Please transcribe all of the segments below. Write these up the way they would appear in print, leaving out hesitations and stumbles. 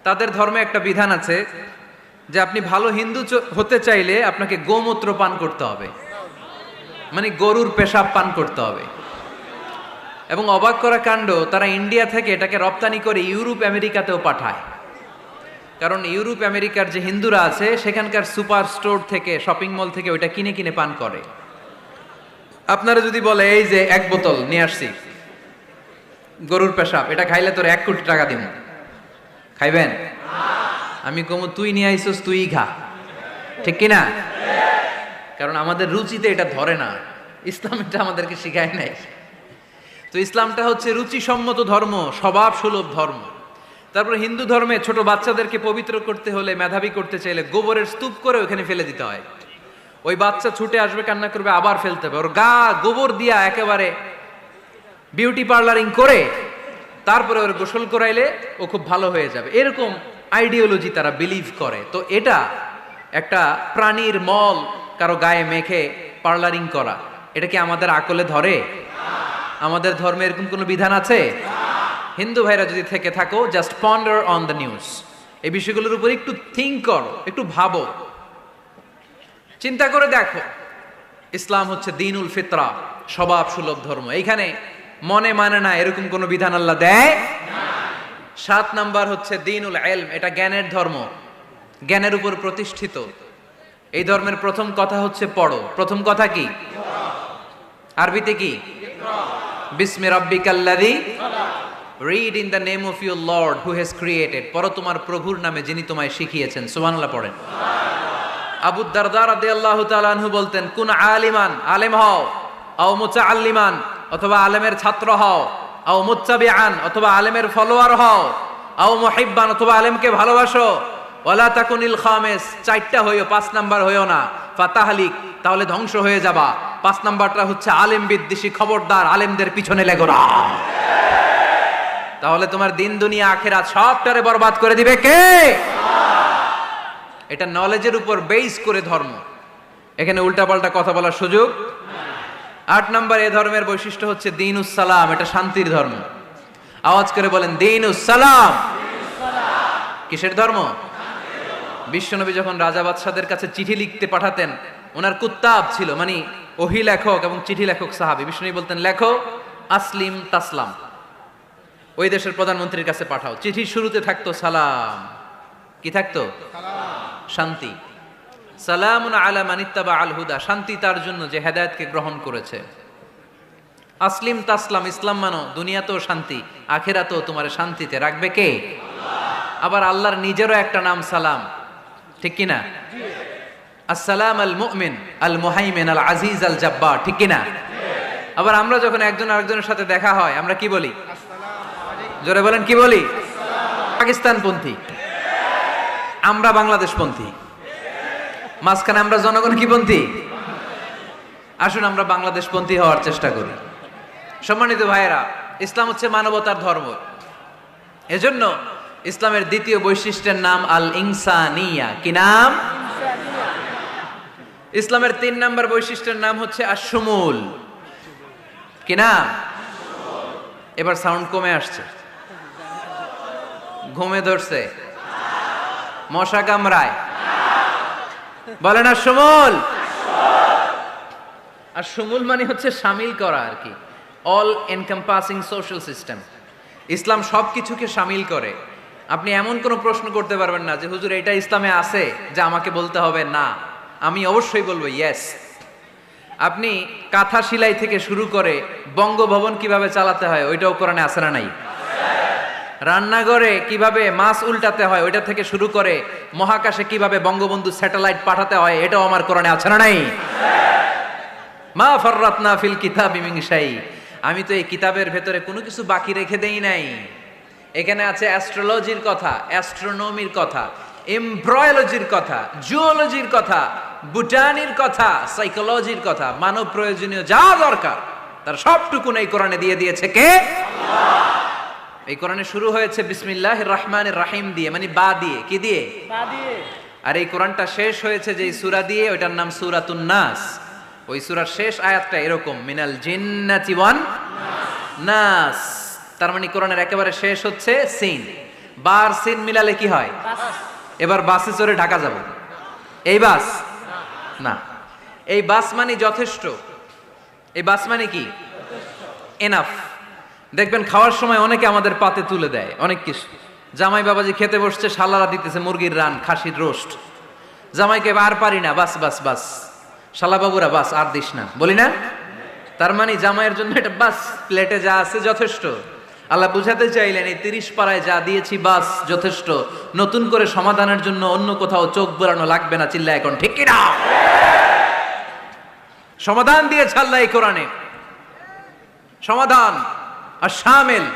তাদের ধর্মে একটা বিধান আছে যে আপনি ভালো হিন্দু হতে চাইলে আপনাকে গোমূত্র পান করতে হবে, মানে গরুর পেশাব পান করতে হবে। এবং অবাক করা কাণ্ড, তারা ইন্ডিয়া থেকে এটাকে রপ্তানি করে ইউরোপ আমেরিকাতেও পাঠায়। কারণ ইউরোপ আমেরিকার যে হিন্দুরা আছে সেখানকার সুপার স্টোর থেকে, শপিং মল থেকে ওইটা কিনে কিনে পান করে। আপনারা যদি বলে এই যে 1 বোতল নিয়ে আসছি গরুর পেশাব, এটা খাইলে তোর 1 কোটি টাকা দিব, খাইবেন? আমি কমু তুই নিয়ে আইসস, তুই খা, ঠিক কিনা? কারণ আমাদের রুচিতে এটা ধরে না, ইসলাম এটা আমাদেরকে শিখায় নাই। তো ইসলামটা হচ্ছে রুচিসম্মত ধর্ম, স্বভাব সুলভ ধর্ম। তারপর হিন্দু ধর্মে ছোট বাচ্চাদেরকে পবিত্র করতে হলে, মেধাবী করতে চাইলে গোবরের স্তূপ করে ওখানে ফেলে দিতে হয়। ওই বাচ্চা ছুটে আসবে, কান্না করবে, আবার ফেলতে হবে। ওর গা গোবর দিয়া একেবারে বিউটি পার্লারিং করে তারপরে ওর গোসল করাইলে ও খুব ভালো হয়ে যাবে, এরকম আইডিওলজি তারা বিলিভ করে। তো এটা একটা প্রাণীর মল কারো গায়ে মেখে পার্লারিং করা, এটা কি আমাদের আকলে ধরে? আমাদের ধর্মে এরকম কোনো বিধান আছে? হিন্দু ভাইরা যদি থেকে থাকো, just ponder on the news, এই বিষয়গুলোর উপর একটু থিঙ্ক করো, একটু ভাবো, চিন্তা করে দেখো। ইসলাম হচ্ছে দ্বীনুল ফিতরা, স্বভাব সুলভ ধর্ম। এইখানে মনে মানে না এরকম কোনো বিধান আল্লাহ দেয় না। 7 নাম্বার হচ্ছে দ্বীনুল ইলম, এটা জ্ঞানের ধর্ম, জ্ঞানের উপর প্রতিষ্ঠিত। এই ধর্মের প্রথম কথা হচ্ছে পড়ো। প্রথম কথা কি? আরবিতে কি? বিসমি রাব্বিকাল্লাযী, read in the name of your lord who has created. পড়ো তোমার প্রভুর নামে যিনি তোমায় শিখিয়েছেন। সুবহানাল্লাহ পড়েন। আবু দারদা রাদিয়াল্লাহু তাআলা আনহু বলতেন, কুন আলিমান, আলেম হও, আও মুতাআল্লিমান, অথবা আলেমের ছাত্র হও, আও মুত্তাবিআন, অথবা আলেমের ফলোয়ার হও, আও মুহিব্বান, অথবা আলেমকে ভালোবাসো, ওয়ালা তাকুনিল খামিস, 4টা হইও, 5 নাম্বার হইও না, ফাতাহলিক, তাহলে ধ্বংস হয়ে যাবা। 5 নাম্বারটা হচ্ছে আলেম বিদ্বেষী, খবরদার আলেমদের পিছনে লেগো না, তাহলে তোমার দিন দুনিয়া আখিরাত সবটারে বরবাদ করে দিবে কে? এটা নলেজের উপর বেস করে ধর্ম, এখানে উল্টাপাল্টা কথা বলার সুযোগ। 8 নাম্বার এই ধর্মের বৈশিষ্ট্য হচ্ছে দ্বীনুস সালাম, এটা শান্তির ধর্ম। আওয়াজ করে বলেন দ্বীনুস সালাম। কিসের ধর্ম? বিশ্বনবী যখন রাজা বাদশাদের কাছে চিঠি লিখতে পাঠাতেন, ওনার কুত্তাব ছিল, মানে ওহী লেখক এবং চিঠি লেখক সাহাবী। বিশ্বনবী বলতেন লেখো আসলিম তাসলাম, ওই দেশের প্রধানমন্ত্রীর কাছে পাঠাও। চিঠির শুরুতে থাকতো সালাম, কি থাকতো? শান্তি। সালামুন আলা মানিত্তাবা আল হুদা, শান্তি তার জন্য যে হেদায়েতকে গ্রহণ করেছে। আসলিম তাসলাম, ইসলাম মানো, দুনিয়াতেও শান্তি, আখিরাতেও তোমার শান্তিতে রাখবে কে? আবার আল্লাহর নিজেরও একটা নাম সালাম, ঠিক কিনা? আসসালাম আল মুমিন আল মুহাইমিন আল আজিজ আল জাব্বার, ঠিক কিনা? আবার আমরা যখন একজন আরেকজনের সাথে দেখা হয় আমরা কি বলি? জোরে বলেন, কি বলি? পাকিস্তানপন্থী, আমরা বাংলাদেশপন্থী, মাঝখানে আমরা জনগণ কি পন্থী? আসুন আমরা বাংলাদেশপন্থী হওয়ার চেষ্টা করি। সম্মানিত ভাইয়েরা, ইসলাম হচ্ছে মানবতার ধর্ম। এজন্য ইসলামের দ্বিতীয় বৈশিষ্ট্যের নাম আল ইনসানিয়া। কি নাম? ইসলামের 3 নাম্বার বৈশিষ্ট্যের নাম হচ্ছে আশ-শুমুল। কি নাম? এবার সাউন্ড কমে আসছে, ঘুমে ধরছে, মশা কামড়ায়, বলেন আশ-শুমুল। আশ-শুমুল মানে হচ্ছে শামিল করা আর কি, অল এনকম্পাসিং সোশ্যাল সিস্টেম। ইসলাম সবকিছুকে শামিল করে। আপনি এমন কোনো প্রশ্ন করতে পারবেন না যে হুজুর এটা ইসলামে আছে যে আমাকে বলতে হবে না, আমি অবশ্যই বলবো ইয়েস। আপনি কাঁথা সেলাই থেকে শুরু করে বঙ্গভবন কিভাবে চালাতে হয় ওইটাও কোরআনে আছে না নাই? রান্নাঘরে কিভাবে মাছ উল্টাতে হয় ওইটা থেকে শুরু করে মহাকাশে কিভাবে বঙ্গবন্ধু স্যাটেলাইট পাঠাতে হয় এটাও আমার কোরআনে আছে না নাই? মা ফাররাতনা ফিল কিতাবি মিন শাই, আমি তো এই কিতাবের ভেতরে কোনো কিছু বাকি রেখে দেই নাই। এখানে আছে অ্যাস্ট্রোলজির কথা, অ্যাস্ট্রোনমির কথা, এমব্রয়োলজির কথা, জুওলজির কথা, বুটানির কথা, সাইকোলজির কথা, মানব প্রয়োজনীয় যা দরকার তার সবটুকুন এই কোরআনে দিয়ে দিয়েছে কে? আল্লাহ। এই কোরআনে শুরু হয়েছে বিসমিল্লাহির রহমানির রহিম দিয়ে, মানে বা দিয়ে। কি দিয়ে? বা দিয়ে। আর এই কোরআনটা শেষ হয়েছে যে সূরা দিয়ে, ওইটার নাম সূরাতুন নাস। ওই সূরার শেষ আয়াতটা এরকম, মিনাল জিন্নাতি ওয়ান নাস। তার মানে কোরআনের একেবারে শেষ হচ্ছে সিন। বার সিন মিলালে কি হয়? এবার বাসে চড়ে ঢাকা যাব, এই বাস না, এই বাস মানে যথেষ্ট, এই বাস মানে কি? এনাফ। দেখবেন খাওয়ার সময় অনেকে আমাদের পাতে তুলে দেয় অনেক কিছু। জামাই বাবাজি খেতে বসছে, শালারা দিতেছে মুরগির রান, খাসির রোস্ট। জামাইকে আর পারি না, বাস বাস বাস, শালা বাবুরা বাস আর দিস না, বলি না? তার মানে জামাইয়ের জন্য এটা বাস, প্লেটে যা আছে যথেষ্ট। আল্লাহ বুঝাতে চাইলেন এই 30 পাড়ায় যা দিয়েছি বাস যথেষ্ট, নতুন করে সমাধানের জন্য অন্য কোথাও চোখ বোলানো লাগবে না। চিল্লা এখন ঠিক কিনা? সমাধান দিয়েছে আল্লাহ এই কোরআনে, সমাধান আর শামিল,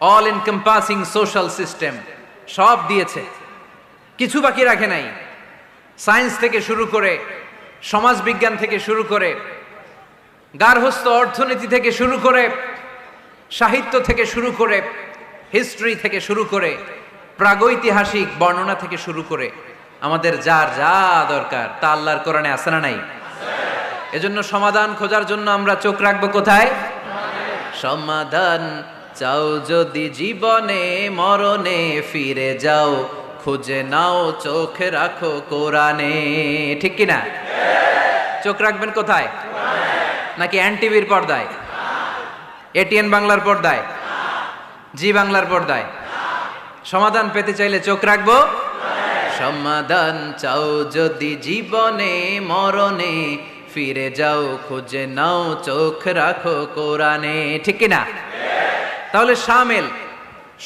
অল এনকম্পাসিং সোশ্যাল সিস্টেম সব দিয়েছে, কিছু বাকি রাখে নাই। সায়েন্স থেকে শুরু করে, সমাজ বিজ্ঞান থেকে শুরু করে, গার্হস্থ্য অর্থনীতি থেকে শুরু করে, সাহিত্য থেকে শুরু করে, হিস্ট্রি থেকে শুরু করে, প্রাগৈতিহাসিক বর্ণনা থেকে শুরু করে, আমাদের যার যা দরকার তা আল্লাহর কোরআনে আছে না নাই? এজন্য সমাধান খোঁজার জন্য আমরা চোখ রাখবো কোথায়? সমাধান চাও যদি জীবনে মরণে ফিরে যাও, খুঁজে নাও চোখ রাখো কোরআনে। ঠিক কিনা? চোখ রাখবেন কোথায়? নাকি এনটিভির পর্দায়, এটিএন বাংলার পর্দায়, জি বাংলার পর্দায়? সমাধান পেতে চাইলে চোখ রাখবো। সমাধান চাও যদি জীবনে মরণে ফিরে যাও, খুঁজে নাও চোখ রাখো কোরআনে। ঠিক কিনা? তাহলে শামিল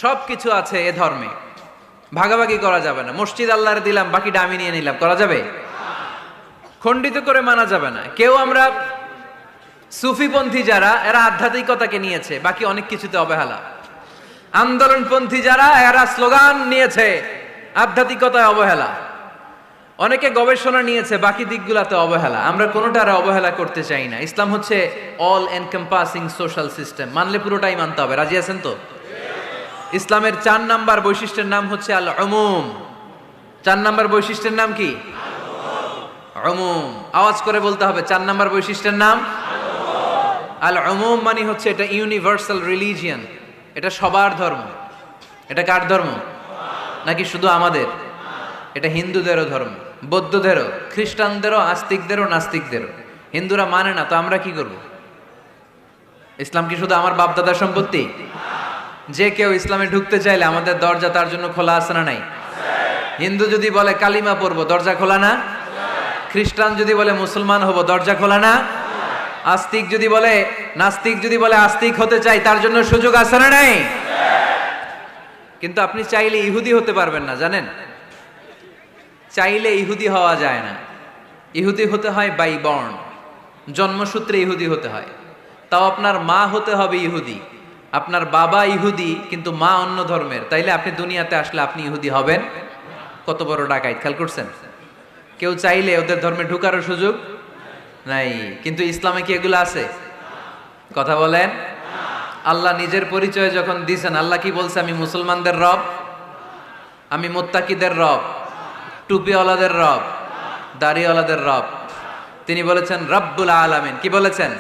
সবকিছু আছে এ ধর্মে, ভাগাভাগি করা যাবে না। মসজিদ আল্লাহর দিলাম, বাকিটা আমি নিয়ে নিলাম, করা যাবে? খণ্ডিত করে মানা যাবে না। কেউ আমরা সুফিপন্থী যারা, এরা আধ্যাত্মিকতাকে নিয়েছে, বাকি অনেক কিছুতে অবহেলা। আন্দোলনপন্থী যারা, এরা স্লোগান নিয়েছে, আধ্যাত্মিকতায় অবহেলা। অনেকে গবেষণা নিয়েছে, বাকি দিকগুলাতে অবহেলা। আমরা কোনোটার অবহেলা করতে চাই না। ইসলাম হচ্ছে অল এনকম্পাসিং সোশ্যাল সিস্টেম, মানলে পুরোটাই মানতে হবে। রাজি আছেন তো? ইসলামের 4 নাম্বার বৈশিষ্ট্যের নাম হচ্ছে আল উমুম। 4 নাম্বার বৈশিষ্ট্যের নাম কি? উমুম। আওয়াজ করে বলতে হবে, 4 নাম্বার বৈশিষ্ট্যের নাম আল উমুম। মানে হচ্ছে এটা ইউনিভার্সাল রিলিজিয়ন, এটা সবার ধর্ম। এটা কার ধর্ম? নাকি শুধু আমাদের? এটা হিন্দুদেরও ধর্ম, বৌদ্ধদেরও, খ্রিস্টানদেরও, আস্তিকদেরও, নাস্তিকদেরও। হিন্দুরা মানে না তো আমরা কি করব? ইসলাম কি শুধু আমার বাপদাদার সম্পত্তি? যে কেউ ইসলামে ঢুকতে চাইলে আমাদের দরজা তার জন্য খোলা আছে না নাই? হিন্দু যদি বলে কালিমা পড়বো, দরজা খোলা না? খ্রিস্টান যদি বলে মুসলমান হব, দরজা খোলা না? আস্তিক যদি বলে, নাস্তিক যদি বলে আস্তিক হতে চাই, তার জন্য সুযোগ আছে না নাই? কিন্তু আপনি চাইলে ইহুদি হতে পারবেন না, জানেন? চাইলে ইহুদি হওয়া যায় না। ইহুদি হতে হয় বাই বর্ন, জন্মসূত্রে ইহুদি হতে হয়। তাও আপনার মা হতে হবে ইহুদি, আপনার বাবা ইহুদি কিন্তু মা অন্য ধর্মের, তাইলে আপনি দুনিয়াতে আসলে আপনি ইহুদি হবেন? কত বড় ডাকাইত, খেয়াল করছেন? কেউ চাইলে ওদের ধর্মে ঢুকারও সুযোগ নাই। কিন্তু ইসলামে কি এগুলো আছে? কথা বলেন। আল্লাহ নিজের পরিচয় যখন দিয়েছেন, আল্লাহ কি বলছে? আমি মুসলমানদের রব, আমি মুত্তাকিদের রব, টুপিওয়ালাদের রব, দাড়িওয়ালাদের রব। তিনি বলেছেন রব্বুল আলামিন। কি বলেছেন?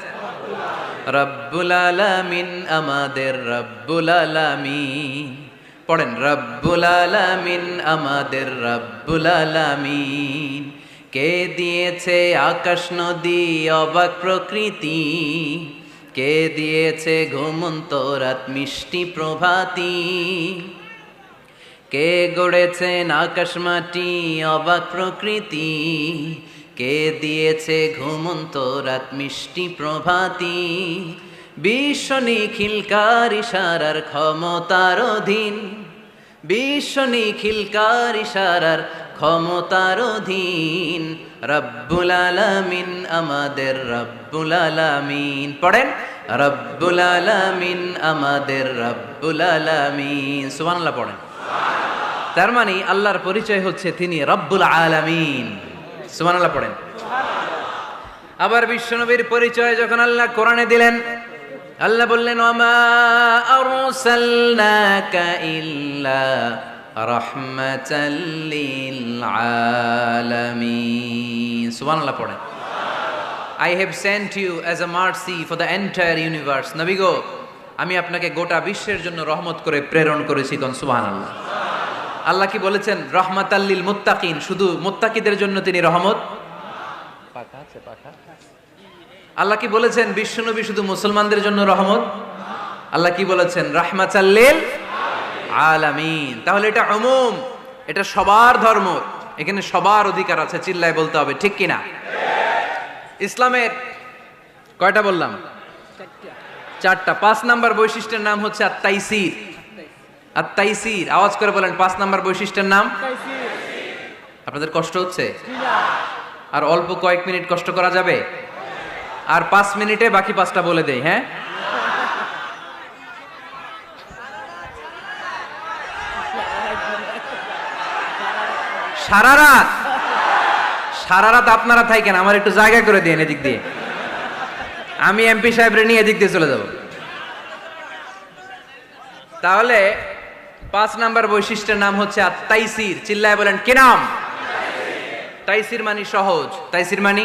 রব্বুল আলামিন, আমাদের রব্বুল আলামিন। পড়েন, রব্বুল আলামিন, আমাদের রব্বুল আলামিন। কে দিয়েছে আকাশ নদী অবাক প্রকৃতি, কে দিয়েছে ঘুমন্ত রাত মিষ্টি প্রভাতী, কে গড়েছেন আকাশ মাটি অবাক প্রকৃতি, কে দিয়েছে ঘুমন্ত রাত মিষ্টি প্রভাতী। বিশ্ব নিখিলকার ইশারার ক্ষমতার অধীন, বিশ্ব নিখিলকার ইশারার ক্ষমতার অধীন। রব্বুল আলামিন, আমাদের রব্বুল আলামিন। পড়েন, রব্বুল আলামিন, আমাদের রব্বুল আলামিন। সুবহানাল্লাহ পড়েন। তার মানে আল্লাহর পরিচয় হচ্ছে তিনি রব্বুল আলামিন। সুবহানাল্লাহ পড়েন। আবার বিশ্বনবীর পরিচয় যখন আল্লাহ কোরআনে দিলেন, আল্লাহ বললেন ওয়ামা আরসালনাকা ইল্লা রাহমাতাল লিল আলামিন। সুবহানাল্লাহ পড়েন। I have sent you as a mercy for the entire universe. নবী গো, আমি আপনাকে গোটা বিশ্বের জন্য রহমত করে প্রেরণ করেছি। কোন সুবহানাল্লাহ। আল্লাহ কি বলেছেন? রহমাতাল্লিল মুত্তাকিন, শুধু মুত্তাকিদের জন্য তিনি রহমত। পাখা আছে পাখা। আল্লাহ কি বলেছেন বিশ্বনবী শুধু মুসলমানদের জন্য রহমত? আল্লাহ কি বলেছেন? রাহমাতাল্লিল আলামিন। তাহলে এটা উমুম, এটা সবার ধর্ম, এখানে সবার অধিকার আছে। চিল্লায় বলতে হবে ঠিক কিনা? ইসলামের কয়টা বললাম? চারটা। 5 নাম্বার বৈশিষ্ট্যের নাম হচ্ছে আত-তাইসির। আত-তাইসির, আওয়াজ করে বলেন 5 নাম্বার বৈশিষ্ট্যের নাম। আপনাদের কষ্ট হচ্ছে? আর অল্প কয়েক মিনিট কষ্ট করা যাবে? আর 5 মিনিটে বাকি 5টা বলে দেই। হ্যাঁ, সারা রাত আপনারা থাকেন, আমার একটু জায়গা করে দিন এদিক দিয়ে, আমি এমপি সাহেবরে নিয়ে এদিক দিয়ে চলে যাব। তাহলে 5 নাম্বার বৈশিষ্ট্যের নাম হচ্ছে আত-তাইসির। চিল্লায় বলেন কি নাম? তাইসির মানে সহজ। তাইসির মানে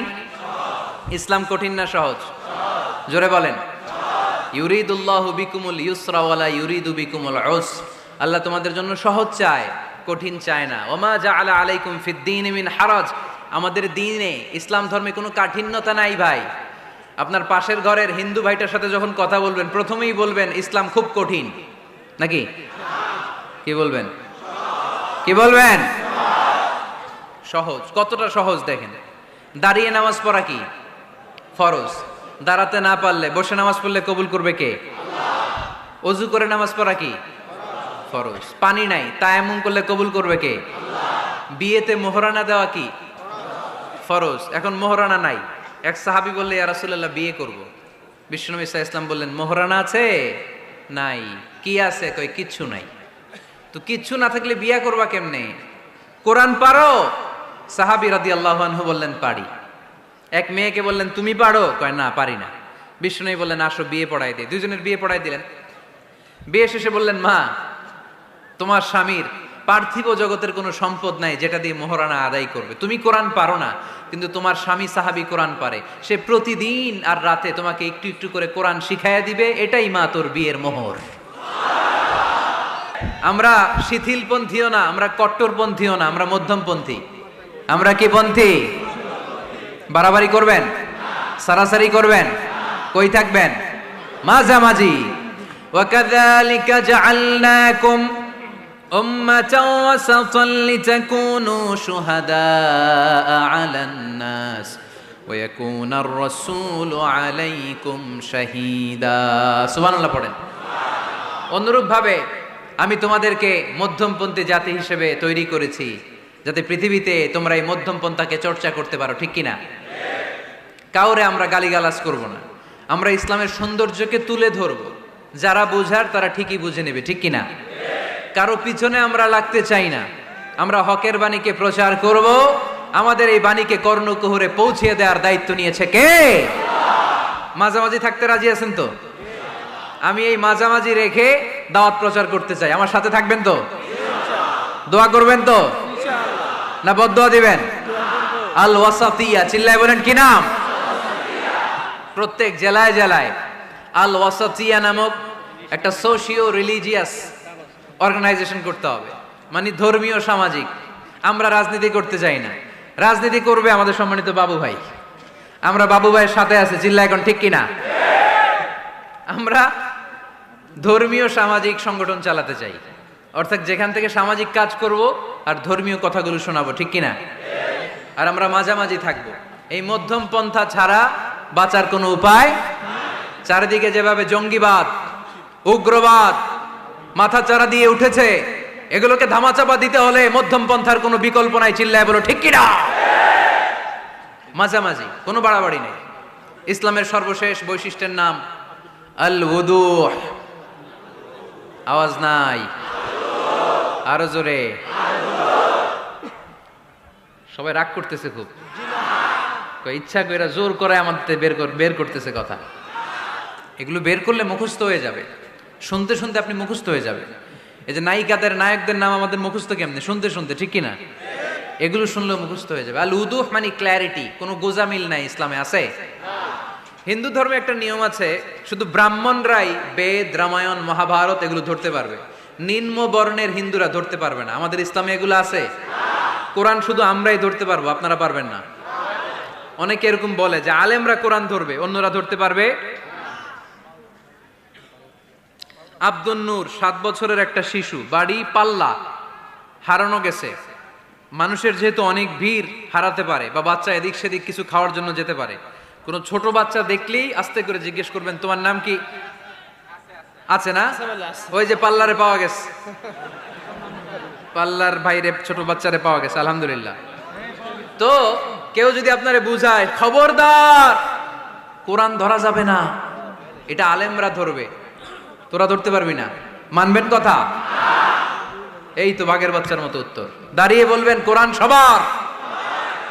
ইসলাম কঠিন না সহজ? জোরে বলেন। ইউরিদুল্লাহু বিকুমুল ইউসরা ওয়ালা ইউরিদু বিকুমুল উসর। আল্লাহ তোমাদের জন্য সহজ চায়, কঠিন চায় না। ওমা জাআলা আলাইকুম ফিদ-দীন মিন হারাজ। আমাদের দ্বীনে, ইসলাম ধর্মে কোনো কাঠিন্যতা নাই ভাই। আপনার পাশের ঘরের হিন্দু ভাইটার সাথে যখন কথা বলবেন, প্রথমেই বলবেন ইসলাম খুব কঠিন, নাকি? কি বলবেন? কি বলবেন? সহজ। কতটা সহজ দেখেন। দাঁড়িয়ে নামাজ পড়া কি ফরজ? দাঁড়াতে না পারলে বসে নামাজ পড়লে কবুল করবে কে? আল্লাহ। ওযু করে নামাজ পড়া কি ফরজ? পানি নাই, তায়াম্মুম করলে কবুল করবে কে? আল্লাহ। বিয়েতে মোহরানা দেওয়া কি ফরজ? এখন মোহরানা নাই। এক সাহাবী বললে ইয়া রাসূলুল্লাহ বিয়ে করব। বিশ্বনবী সাল্লাল্লাহু আলাইহি ওয়াসাল্লাম বললেন মোহরানা আছে? নাই। কি আছে? কই কিচ্ছু নাই। তো কিচ্ছু না থাকলে বিয়ে করবা কেমনে? কোরআন পারো? সাহাবী রাদিয়াল্লাহু আনহু বললেন পারি। এক মেয়েকে বললেন তুমি পারো? কয় না পারি না। বিশ্বনবী বললেন আসো বিয়ে পড়াই দিই। দুইজনের বিয়ে পড়াই দিলেন। বিয়ে শেষে বললেন মা, তোমার স্বামীর পার্থিব জগতের কোনো সম্পদ নাই যেটা দিয়ে মোহরানা আদায় করবে। তুমি কোরআন পারো না, কিন্তু তোমার স্বামী সাহাবী কোরআন পারে। সে প্রতিদিন আর রাতে তোমাকে একটু একটু করে কোরআন শিখাইয়া দিবে। এটাই মা তোর বিয়ের মোহর। আমরা শিথিলপন্থীও না, আমরা কট্টরপন্থীও না, আমরা মধ্যমপন্থী। আমরা কি পন্থী? বাড়াবাড়ি করবেন? সারাসারি করবেন? কই থাকবেন? মাঝামাঝি। ওয়াকাযালিকা জাআলনাকুম উম্মাতাও ওয়াসাতান লিতাকুনু শুহাদাআ আলান নাস ওয়া ইয়াকুনার রাসূলু আলাইকুম শাহীদা। সুবহানাল্লাহ পড়েন। অনুরূপ ভাবে আমি তোমাদেরকে মধ্যমপন্থী জাতি হিসেবে তৈরি করেছি, যাতে পৃথিবীতে তোমরা এই মধ্যমপন্থাকে চর্চা করতে পারো। ঠিক কিনা? কাউরে আমরা গালিগালাজ করব না, আমরা ইসলামের সৌন্দর্যকে তুলে ধরব। যারা বুঝার তারা ঠিকই বুঝে নেবে। ঠিক কিনা? কারো পিছনে আমরা লাগতে চাই না। আমরা হকের বাণীকে প্রচার করব। আমাদের এই বাণীকে কর্ণকুহরে পৌঁছে দেওয়ার দায়িত্ব নিয়েছে কে? মাঝামাঝি থাকতে রাজি আছেন তো? আমি এই মাঝামাঝি রেখে দাওয়াত প্রচার করতে চাই। আমার সাথে থাকবেন তো? দোয়া করবেন তো? না বদদোয়া দিবেন? আল ওয়াসাতিয়া। চিল্লায় বলেন কি নাম? প্রত্যেক জেলায় জেলায় আল ওয়াসাতিয়া নামক একটা সোশিও রিলিজিয়াস অর্গানাইজেশন করতে হবে, মানে ধর্মীয় সামাজিক। আমরা রাজনীতি করতে চাই না। রাজনীতি করবে আমাদের সম্মানিত বাবু ভাই। আমরা বাবু ভাইয়ের সাথে আছে। চিল্লা এখন ঠিক কিনা? আমরা ধর্মীয় সামাজিক সংগঠন চালাতে চাই, অর্থাৎ যেখান থেকে সামাজিক কাজ করব আর ধর্মীয় কথাগুলো শোনাবো। ঠিক কিনা? আর আমরা মাঝামাঝি থাকবো। এই মধ্যম পন্থা ছাড়া বাঁচার কোনো উপায়। চারিদিকে যেভাবে জঙ্গিবাদ, উগ্রবাদ মাথাচাড়া দিয়ে উঠেছে, এগুলোকে ধামাচাপা দিতে হলে মধ্যম পন্থার কোনো বিকল্প নাই। চিল্লায় বলো ঠিক কিনা? মাঝামাঝি, কোনো বাড়াবাড়ি নেই। ইসলামের সর্বশেষ বৈশিষ্ট্যের নাম আল ওযুহ। আওয়াজ নাই, আরো জোরে। সবাই রাগ করতেছে খুব। ইচ্ছা করে জোর করে আমাদের বের করতেছে কথা। এগুলো বের করলে মুখস্থ হয়ে যাবে। শুনতে শুনতে আপনি মুখস্থ হয়ে যাবে। এই যে নায়িকাদের নায়কদের নাম আমাদের মুখস্থ কেমনে? শুনতে শুনতে। ঠিক কিনা? এগুলো শুনলেও মুখস্থ হয়ে যাবে। আল উদুহ মানে ক্ল্যারিটি। কোনো গোজামিল নাই ইসলামে। আছে? হিন্দু ধর্মে একটা নিয়ম আছে, শুধু ব্রাহ্মণরাই বেদ, রামায়ণ, মহাভারত এগুলো ধরতে পারবে, নিম্ন বর্ণের হিন্দুরা ধরতে পারবে না। আমাদের ইসলামে এগুলো আছে? কোরআন শুধু আমরাই ধরতে পারবো, আপনারা পারবেন না। অনেকে এরকম বলে যে আলেমরা কোরআন ধরবে, অন্যরা ধরতে পারবে। আব্দুল নূর 7 বছরের একটা শিশু, বাড়ি পাল্লা, হারানো গেছে। মানুষের যেহেতু অনেক ভিড় হারাতে পারে, বা বাচ্চা এদিক সেদিক কিছু খাওয়ার জন্য যেতে পারে, কোন ছোট বাচ্চা দেখলেই আস্তে করে জিজ্ঞেস করবেন তোমার নাম কি? আছে না? ওই যে পাল্লারে পাওয়া গেছে, পাল্লার বাইরে ছোট বাচ্চারে পাওয়া গেছে, আলহামদুলিল্লাহ। তো কেউ যদি আপনারে বুঝায় খবরদার কোরআন ধরা যাবে না, এটা আলেমরা ধরবে, তোরা ধরতে পারবি না, মানবেন কথা? এই তো বাঘের বাচ্চার মতো উত্তর। দাঁড়িয়ে বলবেন কোরআন সবার।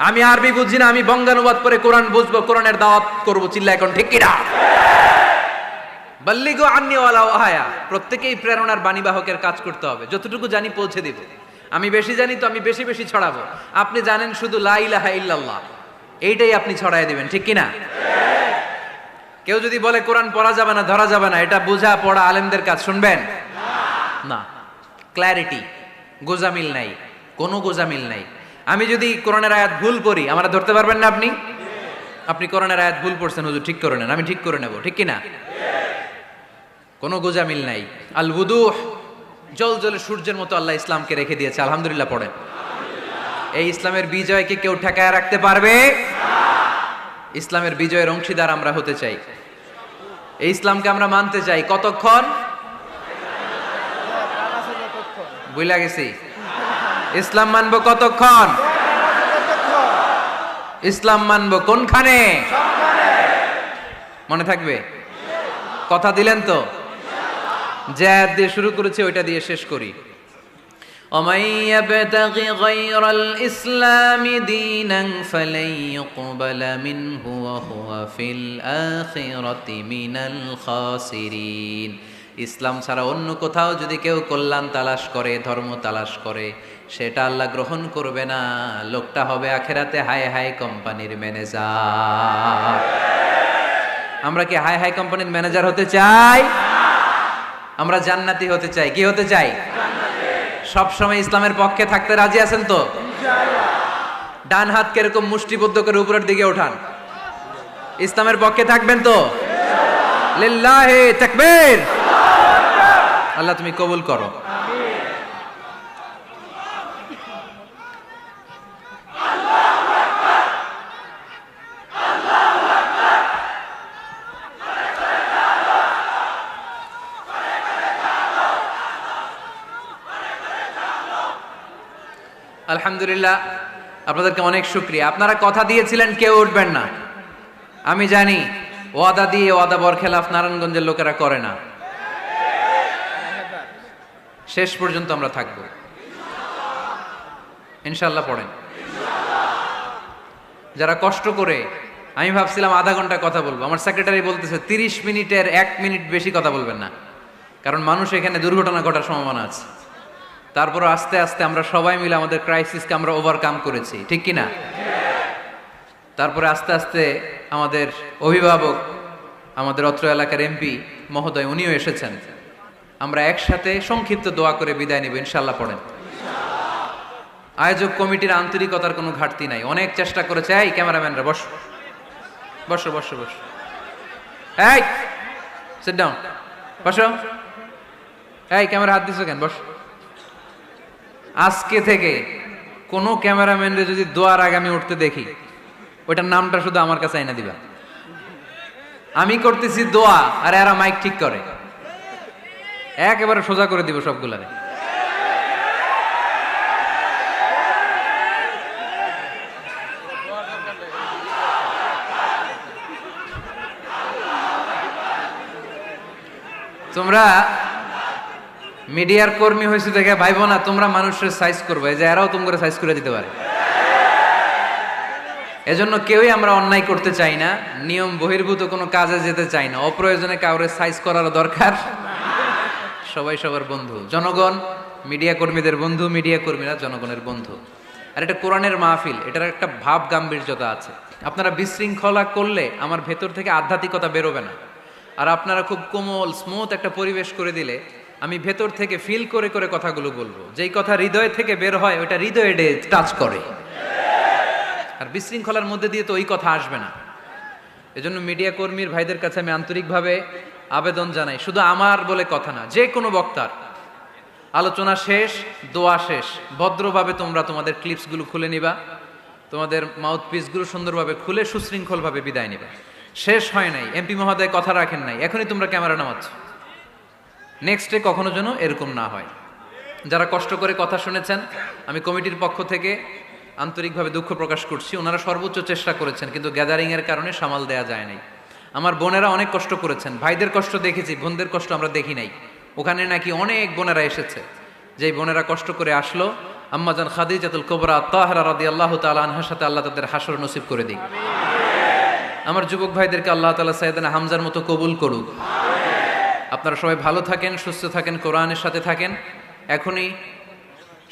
আমি আরবি বুঝি না, আমি বঙ্গানুবাদ করে কোরআন বুঝবো, কোরআনের দাওয়াত করবো, চিল্লা এখন ঠিক কিনা? বাল্লিগু আন্নি ওয়ালাউ আয়া। প্রত্যেকেই প্রেরণার বাণীবাহকের কাজ করতে হবে, যতটুকু জানি পৌঁছে দিব। আমি বেশি জানি তো আমি বেশি বেশি ছড়াবো। আপনি জানেন শুধু লা ইলাহা ইল্লাল্লাহ, এইটাই আপনি ছড়াই দিবেন, ঠিক কিনা? কেউ যদি বলে কোরআন পড়া যাবে না, ধরা যাবে না, এটা বোঝা পড়া আলেমদের কাজ, শুনবেন না। ক্ল্যারিটি, গোজামিল নাই, কোনো গোজামিল নাই। আমি যদি কোরআনের আয়াত ভুল পড়ি, আমরা ধরতে পারবেন না আপনি? আপনি কোরআনের আয়াত ভুল পড়ছেন, হুজুর ঠিক করে নেন, আমি ঠিক করে নেব, ঠিক কিনা? কোনো গোজামিল নাই। আল বুদুহ, জল জলে সূর্যের মতো আল্লাহ ইসলামকে রেখে দিয়েছে, আলহামদুলিল্লাহ পড়েন। এই ইসলামের বিজয়কে কেউ ঠেকায় রাখতে পারবে? ইসলামের বিজয়ের অংশীদার আমরা হতে চাই, এই ইসলামকে আমরা মানতে চাই। কতক্ষণ? বুঝলা গেছি। ইসলাম মানবো কতক্ষণ? ইসলাম মানবো কোনখানে? মনে থাকবে? কথা দিলেন তো? যে আয়াত দিয়ে শুরু করেছে ওইটা দিয়ে শেষ করি। ومن يبتغي غير الإسلام دينا فلن يقبل منه وهو في الآخرة من الخاسرين। ইসলাম ছাড়া অন্য কোথাও যদি কেউ কল্যাণ তালাশ করে, ধর্ম তালাশ করে, সেটা আল্লাহ গ্রহণ করবে না। লোকটা হবে আখেরাতে হাই হাই কোম্পানির ম্যানেজার। আমরা কি হাই হাই কোম্পানির ম্যানেজার হতে চাই? আমরা জান্নাতি হতে চাই। কি হতে চাই? সব সময় ইসলামের পক্ষে থাকতে রাজি আছেন তো? ডান হাত কিরকম মুষ্টিবদ্ধ করে উপরের দিকে ওঠান। ইসলামের পক্ষে থাকবেন তো? লিল্লাহি তাকবীর। আল্লাহ তুমি কবুল করো। আলহামদুলিল্লাহ, আপনাদেরকে অনেক শুকরিয়া। আপনারা কথা দিয়েছিলেন কেউ উঠবেন না, আমি জানি। ওয়াদা দিয়ে ওয়াদা বরখেলাফ নারায়ণগঞ্জের লোকেরা করে না। শেষ পর্যন্ত আমরা থাকবো ইনশাআল্লাহ। পড়েন। যারা কষ্ট করে, আমি ভাবছিলাম আধা ঘন্টা কথা বলবো, আমার সেক্রেটারি বলতেছে 30 মিনিটের 1 মিনিট বেশি কথা বলবেন না, কারণ মানুষ এখানে দুর্ঘটনা ঘটার সম্ভাবনা আছে। তারপর আস্তে আস্তে আমরা সবাই মিলে আমাদের ক্রাইসিসকে আমরা ওভারকাম করেছি, ঠিক কিনা? তারপরে আস্তে আস্তে আমাদের অভিভাবক, আমাদের অত্র এলাকার এমপি মহোদয়, উনিও এসেছেন। আমরা একসাথে সংক্ষিপ্ত দোয়া করে বিদায় নিব ইনশাআল্লাহ। পড়েন। আয়োজক কমিটির আন্তরিকতার কোনো ঘাটতি নাই, অনেক চেষ্টা করেছে। এই ক্যামেরাম্যানরা বসো বসো বসো বসো, এই সিট ডাউন, বসো। এই ক্যামেরা হাত দিছো কেন? বসো। আজকে থেকে কোনো ক্যামেরাম্যানরে যদি দোয়ার আগে আমি উঠতে দেখি, ওইটার নামটা শুধু আমার কাছে আইনা দিবা। আমি করতেছি দোয়া আর এরা মাইক ঠিক করে, একেবারে সোজা করে দিব সবগুলারে। তোমরা মিডিয়ার কর্মী হয়েছে দেখে ভাইবো না তোমরা মানুষের সাইজ করবে, যে এরাও তোমরা সাইজ করে দিতে পারে। এজন্য কেউই আমরা অন্যায় করতে চাই না, নিয়ম বহির্ভূত কোনো কাজে যেতে চাই না, অপ্রয়োজনে কাউরে সাইজ করার দরকার। সবাই সবার বন্ধু। জনগণ মিডিয়া কর্মীদের বন্ধু, মিডিয়া কর্মীরা জনগণের বন্ধু। আর এটা কোরআনের মাহফিল, এটার একটা ভাব গাম্ভীর্যতা আছে। আপনারা বিশৃঙ্খলা করলে আমার ভেতর থেকে আধ্যাত্মিকতা বেরোবে না। আর আপনারা খুব কোমল স্মুথ একটা পরিবেশ করে দিলে আমি ভেতর থেকে ফিল করে করে কথাগুলো বলবো। যেই কথা হৃদয় থেকে বের হয় ওটা হৃদয়ে টাচ করে। আর বিশৃঙ্খলার মধ্যে দিয়ে তো ওই কথা আসবে না। এজন্য মিডিয়া কর্মীর ভাইদের কাছে আমি আন্তরিকভাবে আবেদন জানাই, শুধু আমার বলে কথা না, যে কোনো বক্তার আলোচনা শেষ, দোয়া শেষ, ভদ্রভাবে তোমরা তোমাদের ক্লিপসগুলো খুলে নিবা, তোমাদের মাউথ পিসগুলো সুন্দরভাবে খুলে সুশৃঙ্খলভাবে বিদায় নিবা। শেষ হয় নাই, এমপি মহোদয় কথা রাখেন নাই, এখনই তোমরা ক্যামেরা নামাচ্ছ। নেক্সটে কখনো যেন এরকম না হয়। যারা কষ্ট করে কথা শুনেছেন, আমি কমিটির পক্ষ থেকে আন্তরিকভাবে দুঃখ প্রকাশ করছি। ওনারা সর্বোচ্চ চেষ্টা করেছেন, কিন্তু গ্যাদারিংয়ের কারণে সামাল দেয়া যায় নাই। আমার বোনেরা অনেক কষ্ট করেছেন, ভাইদের কষ্ট দেখেছি, বোনদের কষ্ট আমরা দেখি নাই। ওখানে নাকি অনেক বোনেরা এসেছে, যেই বোনেরা কষ্ট করে আসলো। আম্মাজান খাদিজাতুল কুবরা তাহরা রাদিয়াল্লাহু তাআলা আনহার সাথে আল্লাহ তাদের হাসর নসিব করে দিক। আমার যুবক ভাইদেরকে আল্লাহ তাআলা সাইয়েদনা হামজার মতো কবুল করুক। আপনারা সবাই ভালো থাকেন, সুস্থ থাকেন, কোরআনের সাথে থাকেন। এখনই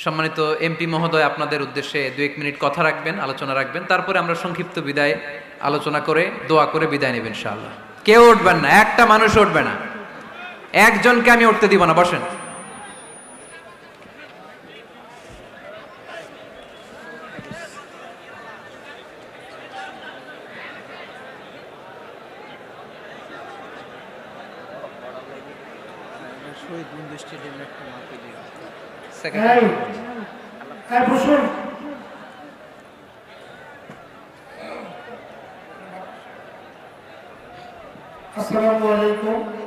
সম্মানিত এমপি মহোদয় আপনাদের উদ্দেশ্যে 2-1 মিনিট কথা রাখবেন, আলোচনা রাখবেন। তারপরে আমরা সংক্ষিপ্ত বিদায় আলোচনা করে দোয়া করে বিদায় নেবেন ইনশাআল্লাহ। কেউ উঠবেন না, একটা মানুষ উঠবে না, একজনকে আমি উঠতে দিব না। বসেন। বসুন। আসসালামু আলাইকুম।